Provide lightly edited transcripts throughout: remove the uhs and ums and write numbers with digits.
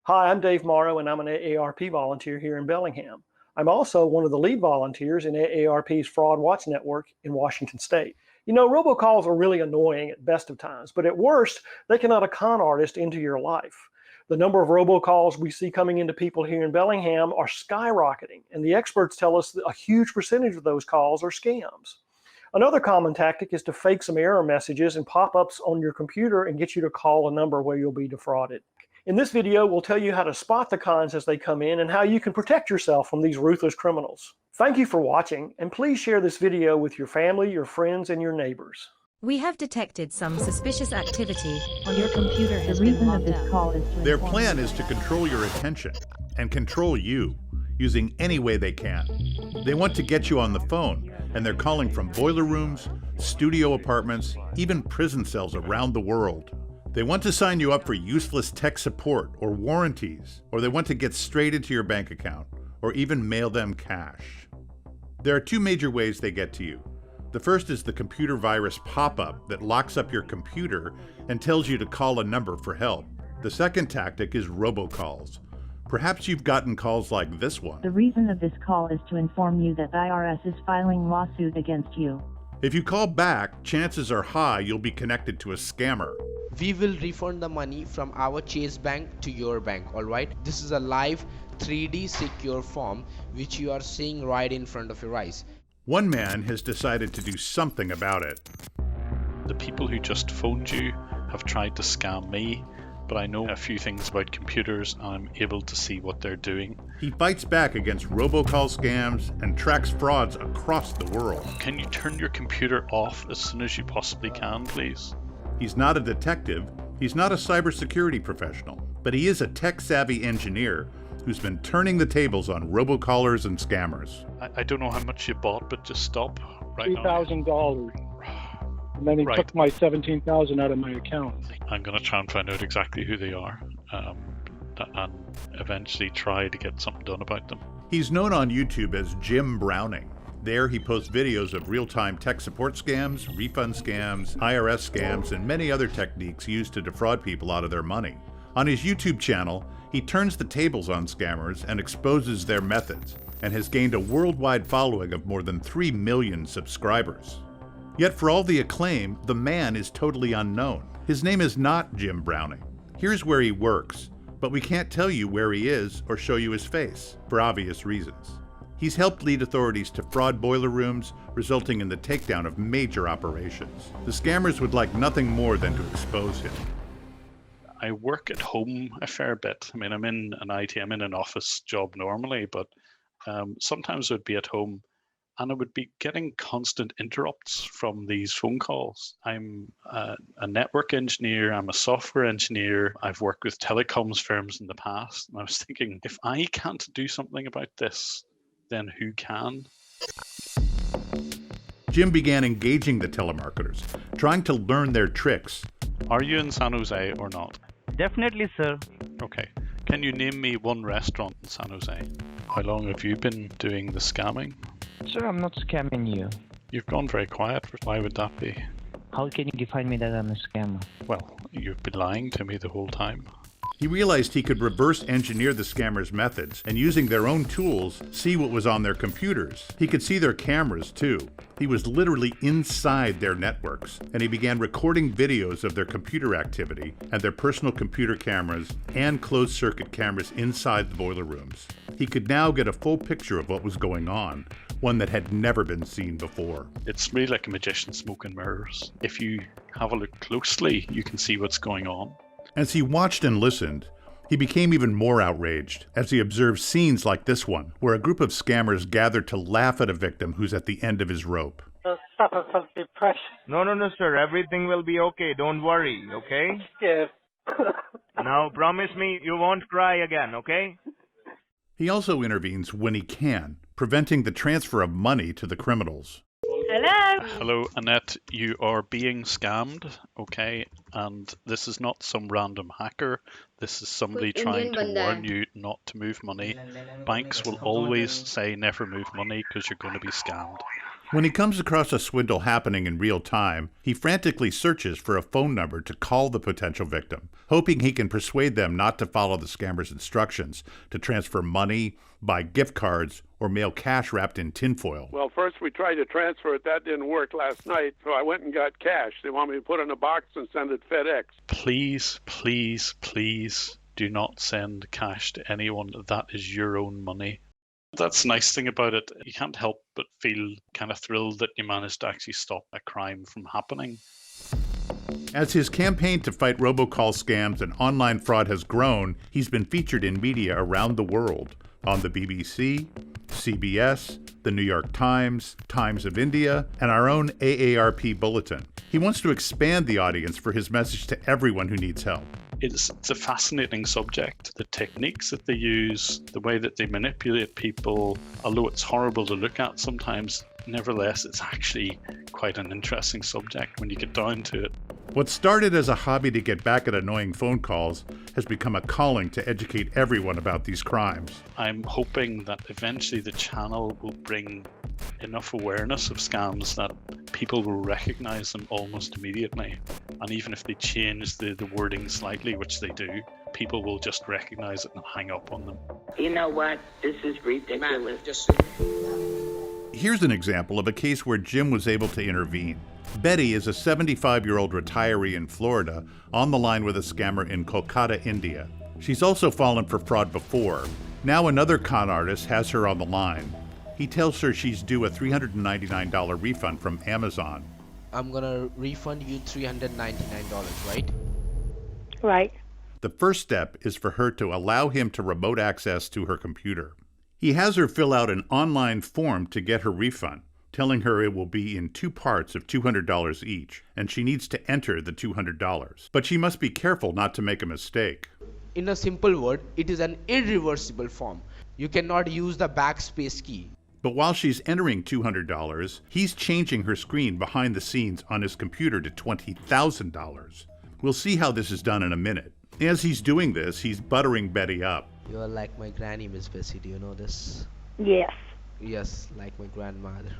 Hi, I'm Dave Morrow, and I'm an AARP volunteer here in Bellingham. I'm also one of the lead volunteers in AARP's Fraud Watch Network in Washington State. You know, robocalls are really annoying at best of times, but at worst, they can let a con artist into your life. The number of robocalls we see coming into people here in Bellingham are skyrocketing, and the experts tell us that a huge percentage of those calls are scams. Another common tactic is to fake some error messages and pop-ups on your computer and get you to call a number where you'll be defrauded. In this video, we'll tell you how to spot the cons as they come in and how you can protect yourself from these ruthless criminals. Thank you for watching, and please share this video with your family, your friends, and your neighbors. We have detected some suspicious activity on your computer. The reason of this call is to Their plan is to control your attention and control you using any way they can. They want to get you on the phone, and they're calling from boiler rooms, studio apartments, even prison cells around the world. They want to sign you up for useless tech support or warranties, or they want to get straight into your bank account, or even mail them cash. There are two major ways they get to you. The first is the computer virus pop-up that locks up your computer and tells you to call a number for help. The second tactic is robocalls. Perhaps you've gotten calls like this one. The reason of this call is to inform you that IRS is filing lawsuit against you. If you call back, chances are high you'll be connected to a scammer. We will refund the money from our Chase bank to your bank, alright? This is a live 3D secure form which you are seeing right in front of your eyes. One man has decided to do something about it. The people who just phoned you have tried to scam me, but I know a few things about computers and I'm able to see what they're doing. He fights back against robocall scams and tracks frauds across the world. Can you turn your computer off as soon as you possibly can, please? He's not a detective, he's not a cybersecurity professional, but he is a tech-savvy engineer who's been turning the tables on robocallers and scammers. I don't know how much you bought, but just stop right now. $3,000. And then he took my $17,000 out of my account. I'm going to try and find out exactly who they are and eventually try to get something done about them. He's known on YouTube as Jim Browning. There he posts videos of real-time tech support scams, refund scams, IRS scams, and many other techniques used to defraud people out of their money. On his YouTube channel, he turns the tables on scammers and exposes their methods, and has gained a worldwide following of more than 3 million subscribers. Yet for all the acclaim, the man is totally unknown. His name is not Jim Browning. Here's where he works, but we can't tell you where he is or show you his face, for obvious reasons. He's helped lead authorities to fraud boiler rooms, resulting in the takedown of major operations. The scammers would like nothing more than to expose him. I work at home a fair bit. I mean, I'm in an office job normally, but sometimes I would be at home and I would be getting constant interrupts from these phone calls. I'm a network engineer, I'm a software engineer, I've worked with telecoms firms in the past, and I was thinking, if I can't do something about this, then who can? Jim began engaging the telemarketers, trying to learn their tricks. Are you in San Jose or not? Definitely, sir. Okay. Can you name me one restaurant in San Jose? How long have you been doing the scamming? Sir, I'm not scamming you. You've gone very quiet. Why would that be? How can you define me that I'm a scammer? Well, you've been lying to me the whole time. He realized he could reverse engineer the scammers' methods and using their own tools, see what was on their computers. He could see their cameras too. He was literally inside their networks, and he began recording videos of their computer activity and their personal computer cameras and closed-circuit cameras inside the boiler rooms. He could now get a full picture of what was going on, one that had never been seen before. It's really like a magician smoke and mirrors. If you have a look closely, you can see what's going on. As he watched and listened, he became even more outraged as he observed scenes like this one, where a group of scammers gathered to laugh at a victim who's at the end of his rope. Suffer from depression. No, sir. Everything will be okay. Don't worry, okay? Yes. Now, promise me you won't cry again, okay? He also intervenes when he can, preventing the transfer of money to the criminals. Hello? Hello, Annette. You are being scammed, okay? And this is not some random hacker. This is somebody trying to warn you not to move money. Banks will always say never move money because you're going to be scammed. When he comes across a swindle happening in real time, he frantically searches for a phone number to call the potential victim, hoping he can persuade them not to follow the scammer's instructions to transfer money, buy gift cards, or mail cash wrapped in tinfoil. Well, first we tried to transfer it. That didn't work last night, so I went and got cash. They want me to put it in a box and send it FedEx. Please, please, please do not send cash to anyone. That is your own money. That's the nice thing about it. You can't help but feel kind of thrilled that you managed to actually stop a crime from happening. As his campaign to fight robocall scams and online fraud has grown, he's been featured in media around the world, on the BBC, CBS, the New York Times, Times of India, and our own AARP bulletin. He wants to expand the audience for his message to everyone who needs help. It's a fascinating subject. The techniques that they use, the way that they manipulate people, although it's horrible to look at sometimes, nevertheless, it's actually quite an interesting subject when you get down to it. What started as a hobby to get back at annoying phone calls has become a calling to educate everyone about these crimes. I'm hoping that eventually the channel will bring enough awareness of scams that people will recognize them almost immediately. And even if they change the wording slightly, which they do, people will just recognize it and hang up on them. You know what? This is ridiculous. Here's an example of a case where Jim was able to intervene. Betty is a 75-year-old retiree in Florida on the line with a scammer in Kolkata, India. She's also fallen for fraud before. Now another con artist has her on the line. He tells her she's due a $399 refund from Amazon. I'm gonna refund you $399, right? Right. The first step is for her to allow him to remote access to her computer. He has her fill out an online form to get her refund, telling her it will be in two parts of $200 each, and she needs to enter the $200. But she must be careful not to make a mistake. In a simple word, it is an irreversible form. You cannot use the backspace key. But while she's entering $200, he's changing her screen behind the scenes on his computer to $20,000. We'll see how this is done in a minute. As he's doing this, he's buttering Betty up. You're like my granny, Miss Bessie. Do you know this? Yes. Yes, like my grandmother.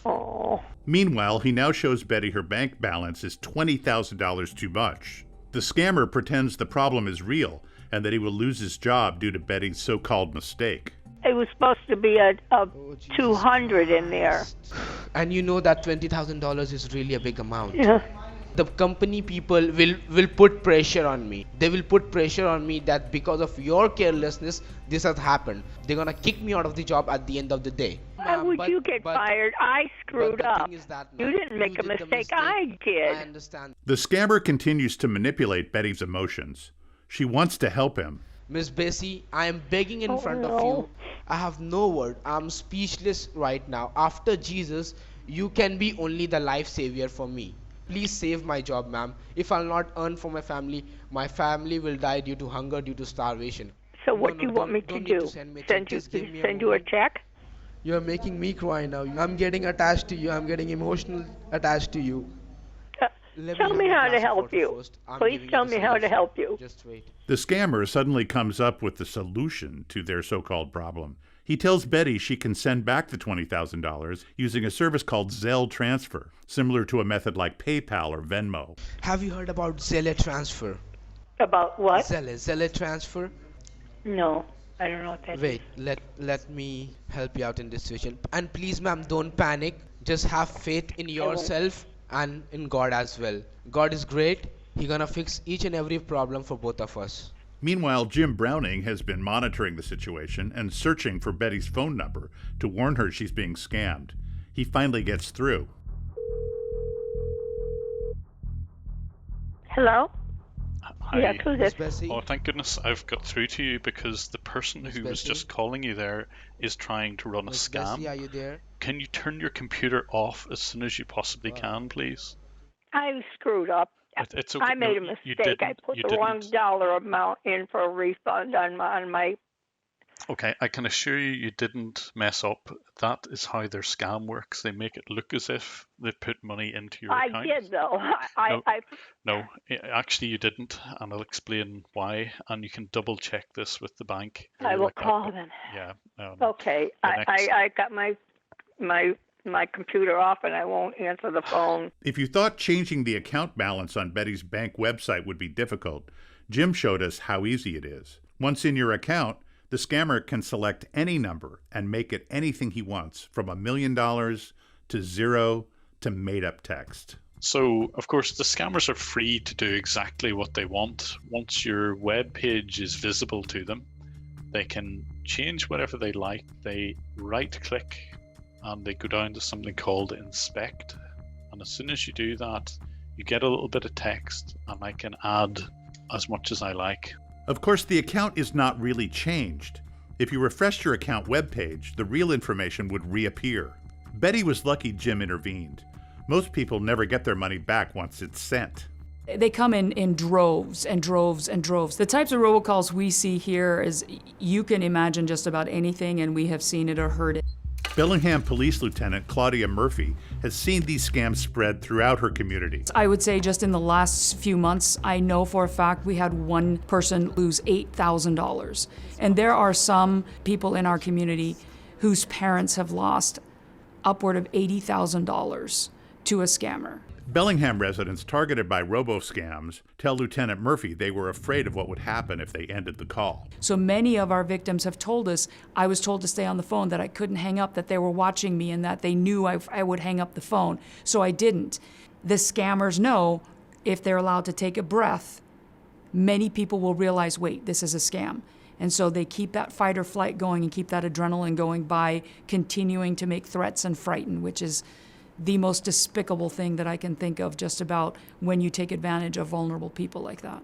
Oh. Meanwhile, he now shows Betty her bank balance is $20,000 too much. The scammer pretends the problem is real and that he will lose his job due to Betty's so-called mistake. It was supposed to be a 200 in there. And you know that $20,000 is really a big amount. Yeah. The company people will put pressure on me. They will put pressure on me that because of your carelessness, this has happened. They're gonna kick me out of the job at the end of the day. Why would you get fired? I screwed up. You didn't make a mistake. I did. I understand. The scammer continues to manipulate Betty's emotions. She wants to help him. Miss Bessie, I am begging in front of you. I have no word. I'm speechless right now. After Jesus, you can be only the life savior for me. Please save my job, ma'am. If I'll not earn for my family will die due to hunger, due to starvation. So what do you want me to do? Send you a check? You're making me cry now. I'm getting attached to you. I'm getting emotional attached to you. Tell me how to help you. Please tell me how to help you. Just wait. The scammer suddenly comes up with the solution to their so-called problem. He tells Betty she can send back the $20,000 using a service called Zelle Transfer, similar to a method like PayPal or Venmo. Have you heard about Zelle Transfer? About what? Zelle Transfer? No, I don't know what that is. Wait, let me help you out in this situation. And please, ma'am, don't panic. Just have faith in yourself and in God as well. God is great. He's gonna fix each and every problem for both of us. Meanwhile, Jim Browning has been monitoring the situation and searching for Betty's phone number to warn her she's being scammed. He finally gets through. Hello? Hi. Yeah, who's this? Bessie? Oh, thank goodness I've got through to you, because the person who was just calling you there is trying to run a scam. Bessie, are you there? Can you turn your computer off as soon as you possibly can, please? I screwed up. It's okay. I made a No, you mistake. I didn't. put You the wrong didn't. dollar amount in for a refund on my. Okay, I can assure you, you didn't mess up. That is how their scam works. They make it look as if they put money into your account. I did though. No, actually you didn't, and I'll explain why. And you can double check this with the bank. I will call them. Yeah. Okay, I got my my computer off and I won't answer the phone. If you thought changing the account balance on Betty's bank website would be difficult, Jim showed us how easy it is. Once in your account, the scammer can select any number and make it anything he wants, from $1 million to 0 to made-up text. So, of course, the scammers are free to do exactly what they want. Once your web page is visible to them, they can change whatever they like. They right-click and they go down to something called inspect. And as soon as you do that, you get a little bit of text and I can add as much as I like. Of course, the account is not really changed. If you refresh your account webpage, the real information would reappear. Betty was lucky Jim intervened. Most people never get their money back once it's sent. They come in droves and droves and droves. The types of robocalls we see here is, you can imagine just about anything, and we have seen it or heard it. Bellingham Police Lt. Claudia Murphy has seen these scams spread throughout her community. I would say just in the last few months, I know for a fact we had one person lose $8,000. And there are some people in our community whose parents have lost upward of $80,000 to a scammer. Bellingham residents targeted by robo-scams tell Lieutenant Murphy they were afraid of what would happen if they ended the call. So many of our victims have told us, I was told to stay on the phone, that I couldn't hang up, that they were watching me, and that they knew I would hang up the phone, so I didn't. The scammers know if they're allowed to take a breath, many people will realize, wait, this is a scam. And so they keep that fight or flight going and keep that adrenaline going by continuing to make threats and frighten, which is the most despicable thing that I can think of just about when you take advantage of vulnerable people like that.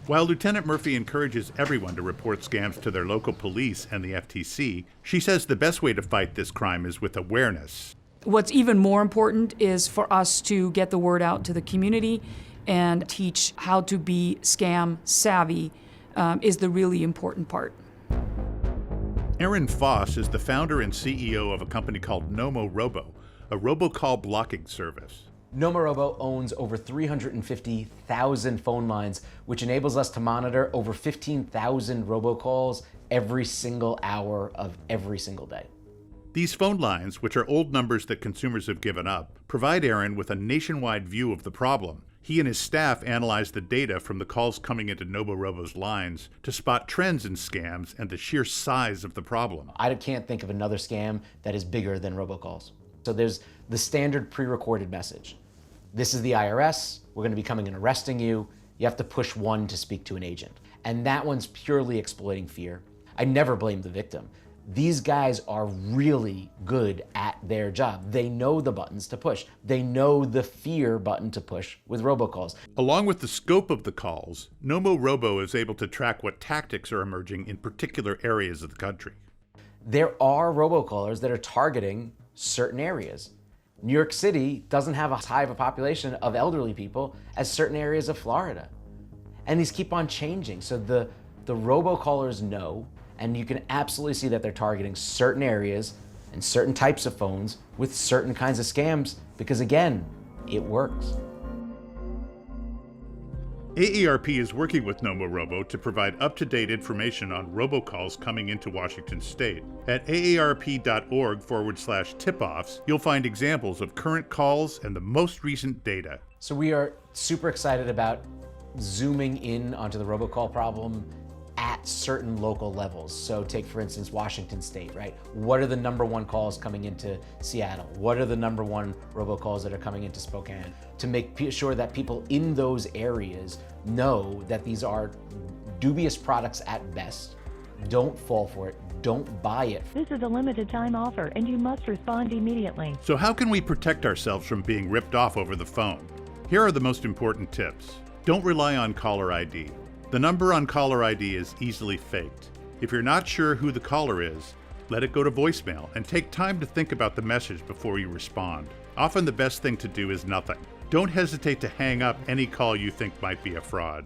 While Lieutenant Murphy encourages everyone to report scams to their local police and the FTC, she says the best way to fight this crime is with awareness. What's even more important is for us to get the word out to the community and teach how to be scam savvy is the really important part. Aaron Foss is the founder and CEO of a company called Nomorobo, a robocall blocking service. Nomorobo owns over 350,000 phone lines, which enables us to monitor over 15,000 robocalls every single hour of every single day. These phone lines, which are old numbers that consumers have given up, provide Aaron with a nationwide view of the problem. He and his staff analyze the data from the calls coming into Nomorobo's lines to spot trends in scams and the sheer size of the problem. I can't think of another scam that is bigger than robocalls. So there's the standard pre-recorded message. This is the IRS, we're gonna be coming and arresting you. You have to push 1 to speak to an agent. And that one's purely exploiting fear. I never blame the victim. These guys are really good at their job. They know the buttons to push. They know the fear button to push with robocalls. Along with the scope of the calls, Nomorobo is able to track what tactics are emerging in particular areas of the country. There are robocallers that are targeting certain areas. New York City doesn't have as high of a population of elderly people as certain areas of Florida. And these keep on changing. So the robocallers know, and you can absolutely see that they're targeting certain areas and certain types of phones with certain kinds of scams because, again, it works. AARP is working with Nomorobo to provide up-to-date information on robocalls coming into Washington State. At aarp.org/tip-offs, you'll find examples of current calls and the most recent data. So we are super excited about zooming in onto the robocall problem at certain local levels. So take, for instance, Washington State, right? What are the #1 calls coming into Seattle? What are the #1 robocalls that are coming into Spokane? To make sure that people in those areas know that these are dubious products at best. Don't fall for it. Don't buy it. This is a limited time offer and you must respond immediately. So how can we protect ourselves from being ripped off over the phone? Here are the most important tips. Don't rely on caller ID. The number on caller ID is easily faked. If you're not sure who the caller is, let it go to voicemail and take time to think about the message before you respond. Often the best thing to do is nothing. Don't hesitate to hang up any call you think might be a fraud.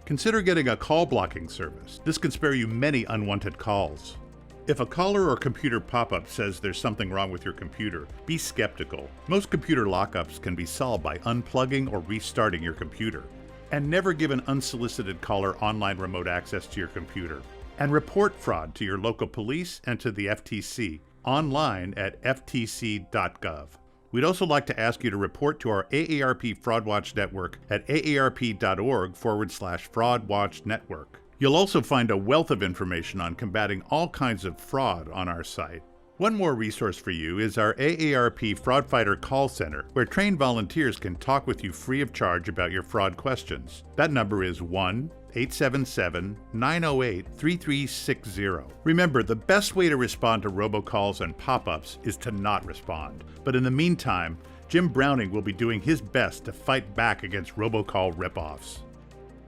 Consider getting a call blocking service. This can spare you many unwanted calls. If a caller or computer pop-up says there's something wrong with your computer, be skeptical. Most computer lockups can be solved by unplugging or restarting your computer. And never give an unsolicited caller online remote access to your computer. And report fraud to your local police and to the FTC. online at ftc.gov. We'd also like to ask you to report to our AARP Fraud Watch Network at aarp.org/Fraud Watch Network. You'll also find a wealth of information on combating all kinds of fraud on our site. One more resource for you is our AARP Fraud Fighter call center, where trained volunteers can talk with you free of charge about your fraud questions. That number is 1-877-908-3360. Remember, the best way to respond to robocalls and pop-ups is to not respond. But in the meantime, Jim Browning will be doing his best to fight back against robocall ripoffs.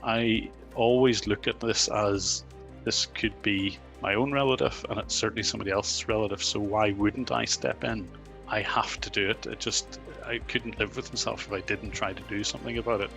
I always look at this as this could be my own relative, and it's certainly somebody else's relative, so why wouldn't I step in? I have to do it. I couldn't live with myself if I didn't try to do something about it.